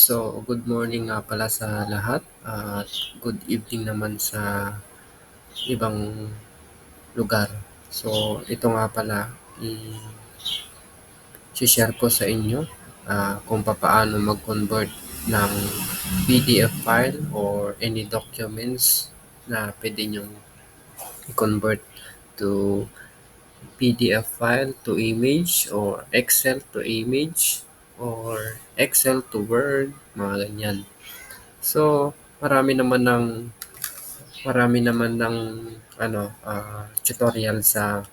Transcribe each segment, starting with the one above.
So, good morning nga pala sa lahat at good evening naman sa ibang lugar. So, ito nga pala, i-share ko sa inyo kung paano mag-convert ng PDF file or any documents na pwede nyong i-convert to PDF file to image or Excel to image or Excel to Word, mga ganyan. So, marami naman ng tutorial sa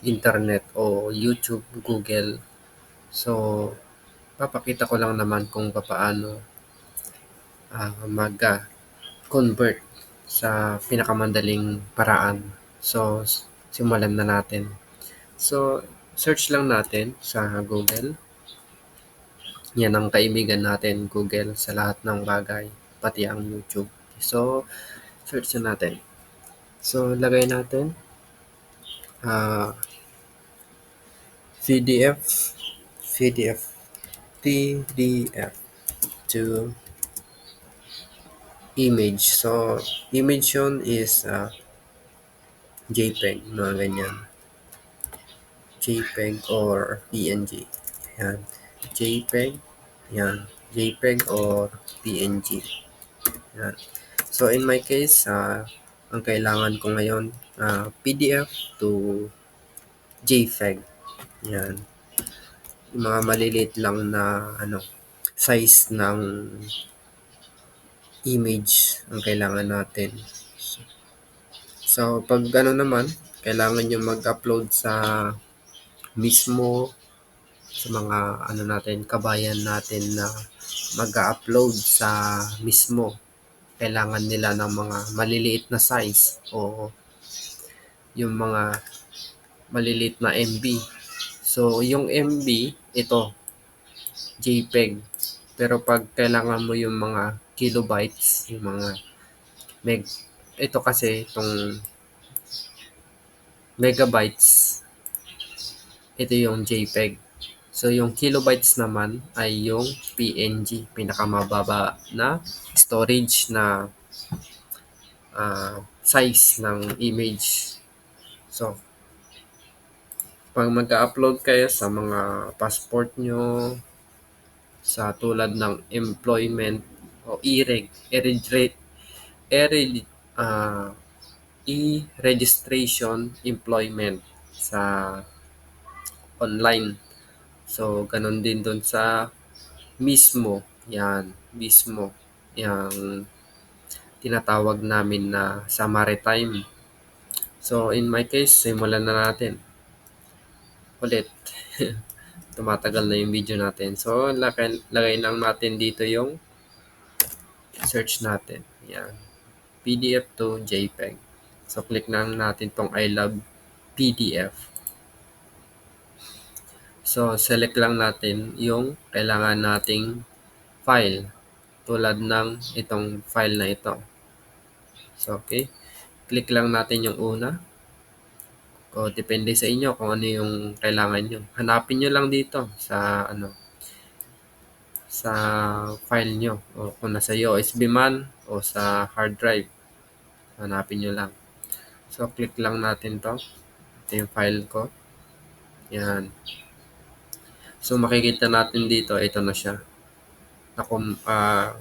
internet o YouTube, Google. So, papakita ko lang naman kung paano mag-convert sa pinakamadaling paraan. So, simulan na natin. So, search lang natin sa Google. Yan ang kaibigan natin, Google, sa lahat ng bagay, pati ang YouTube. So, search na natin. So, lagay natin ah PDF, PDF, PDF to image. So, image yun is JPEG, mga ganyan. JPEG or PNG. Yan. JPEG, yan. JPEG or PNG. Yan. So, in my case, ang kailangan ko ngayon, PDF to JPEG. Yan. Yung mga maliliit lang na size ng image ang kailangan natin. So, pag gano'n naman, kailangan nyo mag-upload sa mismo sa mga natin, kabayan natin na mag-upload sa mismo. Kailangan nila ng mga maliliit na size o yung mga maliliit na MB. So, yung MB, ito, JPEG. Pero pag kailangan mo yung mga kilobytes, yung mga meg, ito kasi itong megabytes, ito yung JPEG. So, yung kilobytes naman ay yung PNG, pinakamababa na storage na size ng image. So, pag mag-upload kayo sa mga passport nyo, sa tulad ng employment o ah, e-registration employment sa online. So, ganun din doon sa mismo. Yan, mismo. Yang tinatawag namin na sa maritime. So, in my case, simulan na natin. Ulit. Tumatagal na yung video natin. So, lagay lang natin dito yung search natin. Yan. PDF to JPEG. So, click lang natin tong I love PDF. So, select lang natin yung kailangan nating file. Tulad ng itong file na ito. So, okay. Click lang natin yung una. O, depende sa inyo kung ano yung kailangan nyo. Hanapin nyo lang dito sa file nyo. O kung nasa USB man o sa hard drive. Hanapin nyo lang. So, click lang natin to. Ito yung file ko. Yan. So, makikita natin dito, ito na siya. Na-upload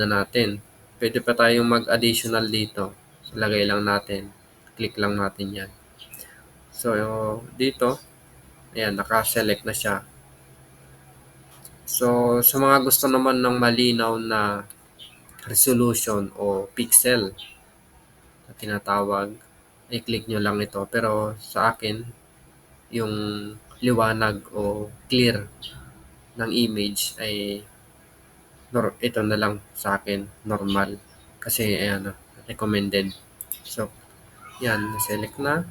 na natin. Pwede pa tayong mag-additional dito. So, lagay lang natin. Click lang natin yan. So, dito, ayan, naka-select na siya. So, sa mga gusto naman ng malinaw na resolution o pixel na tinatawag, i-click nyo lang ito. Pero sa akin, yung liwanag o clear ng image ay ito na lang sa akin, normal. Kasi ayan, recommended. So, yan, select na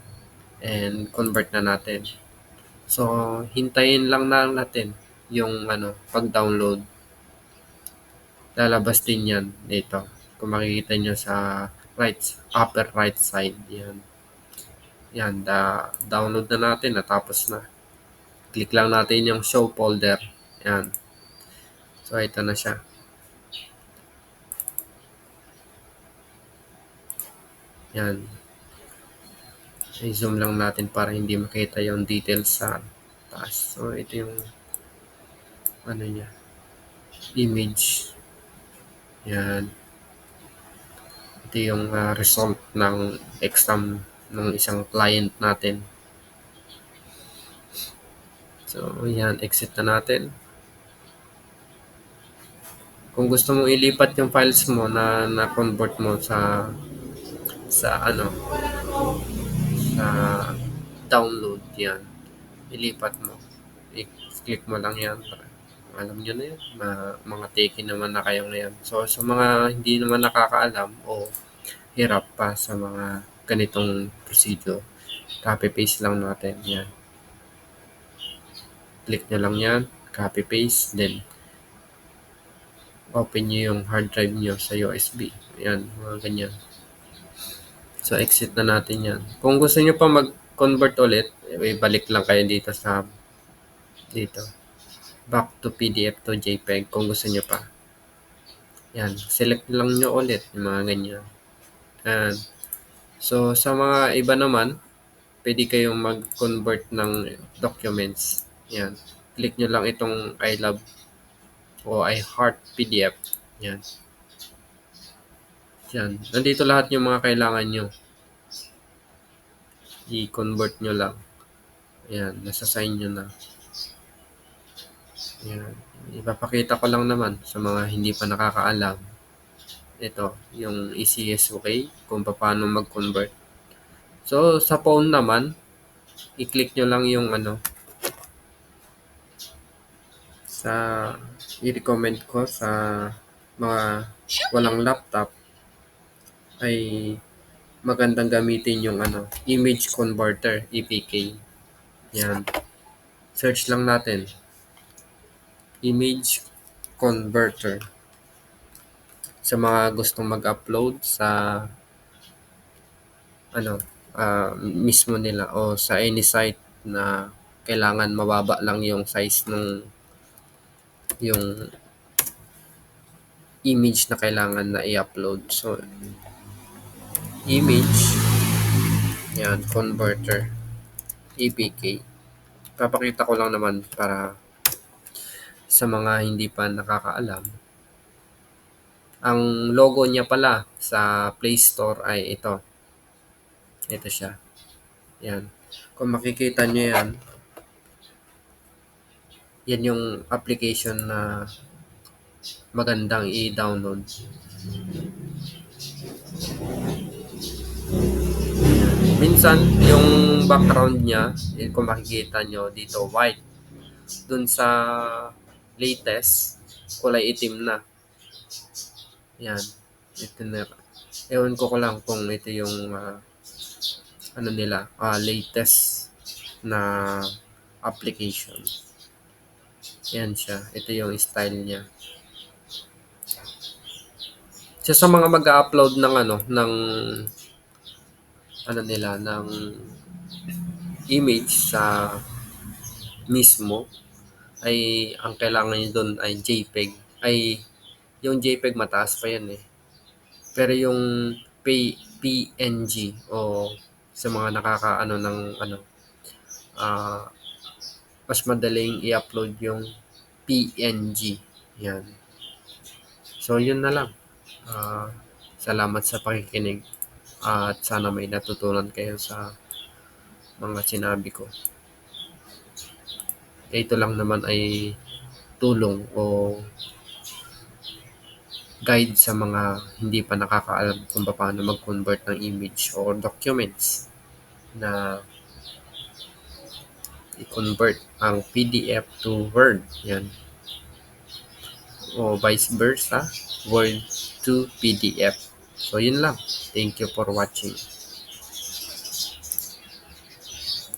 and convert na natin. So, hintayin lang na natin yung pag-download. Lalabas din yan dito. Kung makikita nyo sa upper right side. Yan. Yan, download na natin. Natapos na. Click lang natin yung show folder. Yan. So, So, ito na siya. Yan. I-zoom lang natin para hindi makita yung details sa taas. So, ito yung ano niya, image. Yan. Ito yung result ng exam ng isang client natin. So, yan. Exit na natin. Kung gusto mong ilipat yung files mo na-convert mo sa sa download, yan. Ilipat mo. I-click mo lang yan. Alam nyo na yan. Mga teki naman na kayo ngayon. So, sa mga hindi naman nakakaalam o hirap pa sa mga ganitong procedure, copy-paste lang natin. Yan. Click nyo lang yan. Copy-paste. Then, open nyo yung hard drive nyo sa USB. Yan. Mga ganyan. So, exit na natin yan. Kung gusto nyo pa mag-convert ulit, ibalik lang kayo dito dito. Back to PDF to JPEG kung gusto nyo pa. Yan. Select lang nyo ulit yung mga ganyan. And, so, sa mga iba naman, pwede kayong mag-convert ng documents. Yan. Click nyo lang itong I love o I heart PDF. Yan. Yan. Nandito lahat yung mga kailangan nyo. I-convert nyo lang. Yan. Nasa-sign nyo na. Yan. Ipapakita ko lang naman sa mga hindi pa nakakaalam. Ito, yung ECSOK, kung paano mag-convert. So, sa phone naman, i-click nyo lang yung sa i-recommend ko sa mga walang laptop ay magandang gamitin yung image converter, EPK. Yan. Search lang natin. Image converter. Sa mga gustong mag-upload sa mismo nila o sa any site na kailangan mababa lang yung size ng yung image na kailangan na i-upload. So, image, yan, converter, EPK. Papakita ko lang naman para sa mga hindi pa nakakaalam. Ang logo niya pala sa Play Store ay ito. Ito siya. Yan. Kung makikita nyo yan, yan yung application na magandang i-download. Minsan, yung background niya, kung makikita nyo dito, white. Dun sa latest, kulay itim na. Yan. Ito na. Ewan ko lang kung ito yung latest na application. Yan siya. Ito yung style niya. So, sa mga mag-upload ng ng image sa mismo ay ang kailangan nyo doon ay JPEG. Ay yung JPEG mataas pa yan eh. Pero yung PNG o sa mga nakakaano ng mas madaling i-upload yung PNG. Yan. So yun na lang. Salamat sa pakikinig at sana may natutunan kayo sa mga sinabi ko. Ito lang naman ay tulong o guide sa mga hindi pa nakakaalam kung paano mag-convert ng image or documents na i-convert ang PDF to Word. Yan. O vice versa, Word to PDF. So, yun lang. Thank you for watching.